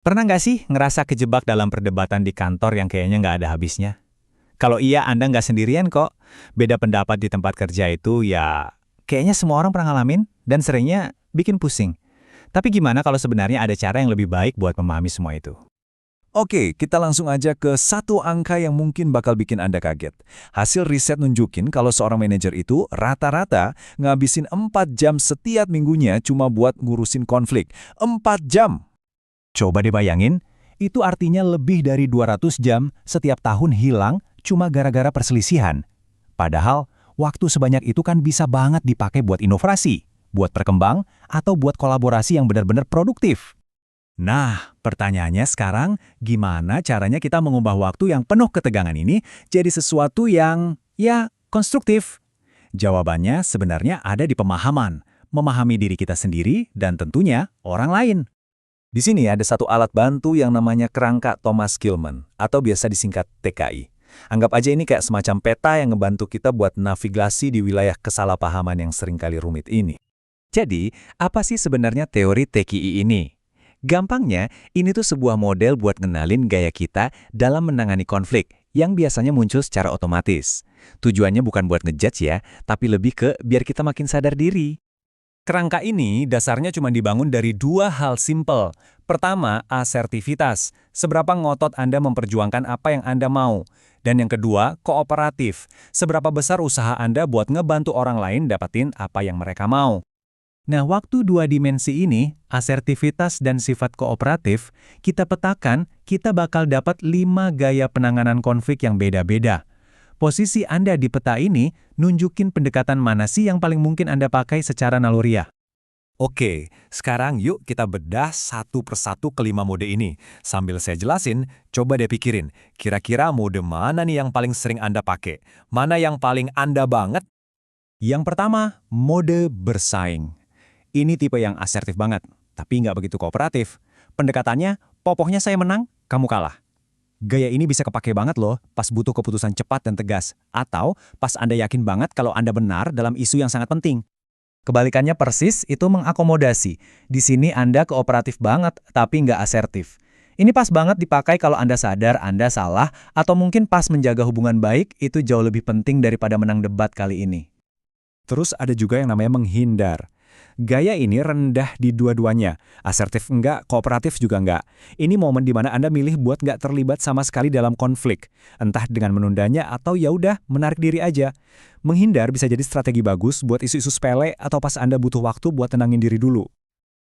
Pernah nggak sih ngerasa kejebak dalam perdebatan di kantor yang kayaknya nggak ada habisnya? Kalau iya, Anda nggak sendirian kok. Beda pendapat di tempat kerja itu ya kayaknya semua orang pernah ngalamin dan seringnya bikin pusing. Tapi gimana kalau sebenarnya ada cara yang lebih baik buat memahami semua itu? Oke, kita langsung aja ke satu angka yang mungkin bakal bikin Anda kaget. Hasil riset nunjukin kalau seorang manajer itu rata-rata ngabisin 4 jam setiap minggunya cuma buat ngurusin konflik. 4 jam! Coba dibayangin, itu artinya lebih dari 200 jam setiap tahun hilang cuma gara-gara perselisihan. Padahal, waktu sebanyak itu kan bisa banget dipakai buat inovasi, buat berkembang, atau buat kolaborasi yang benar-benar produktif. Nah, pertanyaannya sekarang, gimana caranya kita mengubah waktu yang penuh ketegangan ini jadi sesuatu yang, ya, konstruktif? Jawabannya sebenarnya ada di pemahaman, memahami diri kita sendiri dan tentunya orang lain. Di sini ada satu alat bantu yang namanya kerangka Thomas Kilmann, atau biasa disingkat TKI. Anggap aja ini kayak semacam peta yang ngebantu kita buat navigasi di wilayah kesalahpahaman yang seringkali rumit ini. Jadi, apa sih sebenarnya teori TKI ini? Gampangnya, ini tuh sebuah model buat ngenalin gaya kita dalam menangani konflik yang biasanya muncul secara otomatis. Tujuannya bukan buat ngejudge ya, tapi lebih ke biar kita makin sadar diri. Kerangka ini dasarnya cuma dibangun dari dua hal simpel. Pertama, asertivitas. Seberapa ngotot Anda memperjuangkan apa yang Anda mau. Dan yang kedua, kooperatif. Seberapa besar usaha Anda buat ngebantu orang lain dapetin apa yang mereka mau. Nah, waktu dua dimensi ini, asertivitas dan sifat kooperatif, kita petakan, kita bakal dapat 5 gaya penanganan konflik yang beda-beda. Posisi Anda di peta ini nunjukin pendekatan mana sih yang paling mungkin Anda pakai secara naluriah. Oke, sekarang yuk kita bedah satu persatu kelima mode ini. Sambil saya jelasin, coba deh pikirin, kira-kira mode mana nih yang paling sering Anda pakai? Mana yang paling Anda banget? Yang pertama, mode bersaing. Ini tipe yang asertif banget, tapi nggak begitu kooperatif. Pendekatannya, pokoknya saya menang, kamu kalah. Gaya ini bisa kepake banget loh pas butuh keputusan cepat dan tegas, atau pas Anda yakin banget kalau Anda benar dalam isu yang sangat penting. Kebalikannya persis itu mengakomodasi. Di sini Anda kooperatif banget, tapi nggak asertif. Ini pas banget dipakai kalau Anda sadar Anda salah, atau mungkin pas menjaga hubungan baik itu jauh lebih penting daripada menang debat kali ini. Terus ada juga yang namanya menghindar. Gaya ini rendah di dua-duanya. Asertif enggak, kooperatif juga enggak. Ini momen di mana Anda milih buat enggak terlibat sama sekali dalam konflik. Entah dengan menundanya atau ya udah menarik diri aja. Menghindar bisa jadi strategi bagus buat isu-isu sepele atau pas Anda butuh waktu buat tenangin diri dulu.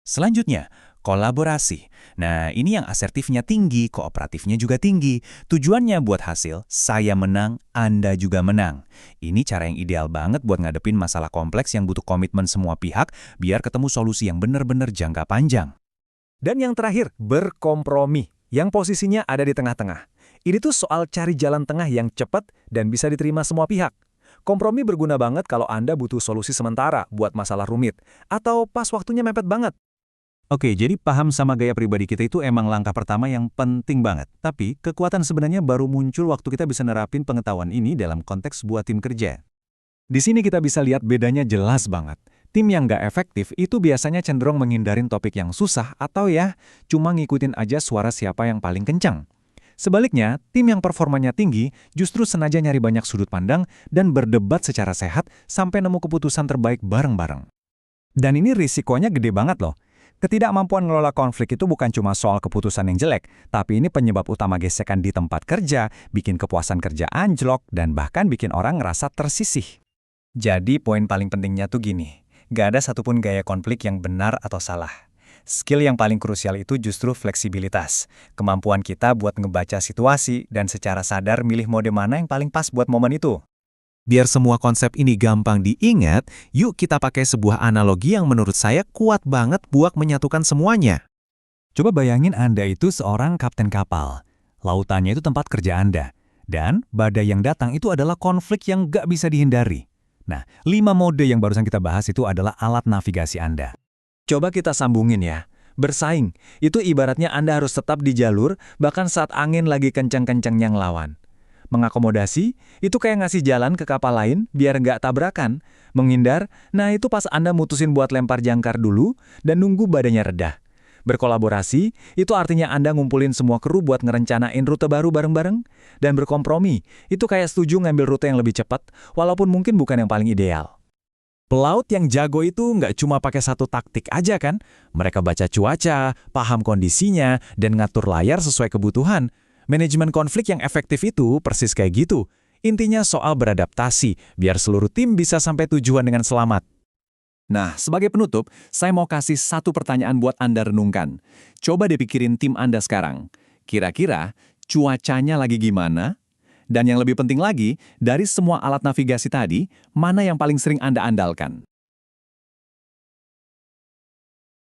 Selanjutnya, kolaborasi. Nah, ini yang asertifnya tinggi, kooperatifnya juga tinggi. Tujuannya buat hasil, saya menang, Anda juga menang. Ini cara yang ideal banget buat ngadepin masalah kompleks yang butuh komitmen semua pihak, biar ketemu solusi yang benar-benar jangka panjang. Dan yang terakhir, berkompromi, yang posisinya ada di tengah-tengah. Ini tuh soal cari jalan tengah yang cepat dan bisa diterima semua pihak. Kompromi berguna banget kalau Anda butuh solusi sementara buat masalah rumit, atau pas waktunya mepet banget. Oke, jadi paham sama gaya pribadi kita itu emang langkah pertama yang penting banget. Tapi, kekuatan sebenarnya baru muncul waktu kita bisa nerapin pengetahuan ini dalam konteks sebuah tim kerja. Di sini kita bisa lihat bedanya jelas banget. Tim yang nggak efektif itu biasanya cenderung menghindarin topik yang susah atau ya, cuma ngikutin aja suara siapa yang paling kencang. Sebaliknya, tim yang performanya tinggi justru sengaja nyari banyak sudut pandang dan berdebat secara sehat sampai nemu keputusan terbaik bareng-bareng. Dan ini risikonya gede banget loh. Ketidakmampuan ngelola konflik itu bukan cuma soal keputusan yang jelek, tapi ini penyebab utama gesekan di tempat kerja, bikin kepuasan kerja anjlok, dan bahkan bikin orang ngerasa tersisih. Jadi poin paling pentingnya tuh gini, gak ada satupun gaya konflik yang benar atau salah. Skill yang paling krusial itu justru fleksibilitas. Kemampuan kita buat ngebaca situasi dan secara sadar milih mode mana yang paling pas buat momen itu. Biar semua konsep ini gampang diingat, yuk kita pakai sebuah analogi yang menurut saya kuat banget buat menyatukan semuanya. Coba bayangin Anda itu seorang kapten kapal. Lautannya itu tempat kerja Anda. Dan badai yang datang itu adalah konflik yang gak bisa dihindari. Nah, 5 mode yang barusan kita bahas itu adalah alat navigasi Anda. Coba kita sambungin ya. Bersaing, itu ibaratnya Anda harus tetap di jalur, bahkan saat angin lagi kencang-kencangnya ngelawan. Mengakomodasi, itu kayak ngasih jalan ke kapal lain biar nggak tabrakan. Menghindar, nah itu pas Anda mutusin buat lempar jangkar dulu dan nunggu badannya reda. Berkolaborasi, itu artinya Anda ngumpulin semua kru buat ngerencanain rute baru bareng-bareng. Dan berkompromi, itu kayak setuju ngambil rute yang lebih cepat, walaupun mungkin bukan yang paling ideal. Pelaut yang jago itu nggak cuma pakai satu taktik aja kan? Mereka baca cuaca, paham kondisinya, dan ngatur layar sesuai kebutuhan. Manajemen konflik yang efektif itu persis kayak gitu. Intinya soal beradaptasi, biar seluruh tim bisa sampai tujuan dengan selamat. Nah, sebagai penutup, saya mau kasih satu pertanyaan buat Anda renungkan. Coba dipikirin tim Anda sekarang. Kira-kira cuacanya lagi gimana? Dan yang lebih penting lagi, dari semua alat navigasi tadi, mana yang paling sering Anda andalkan?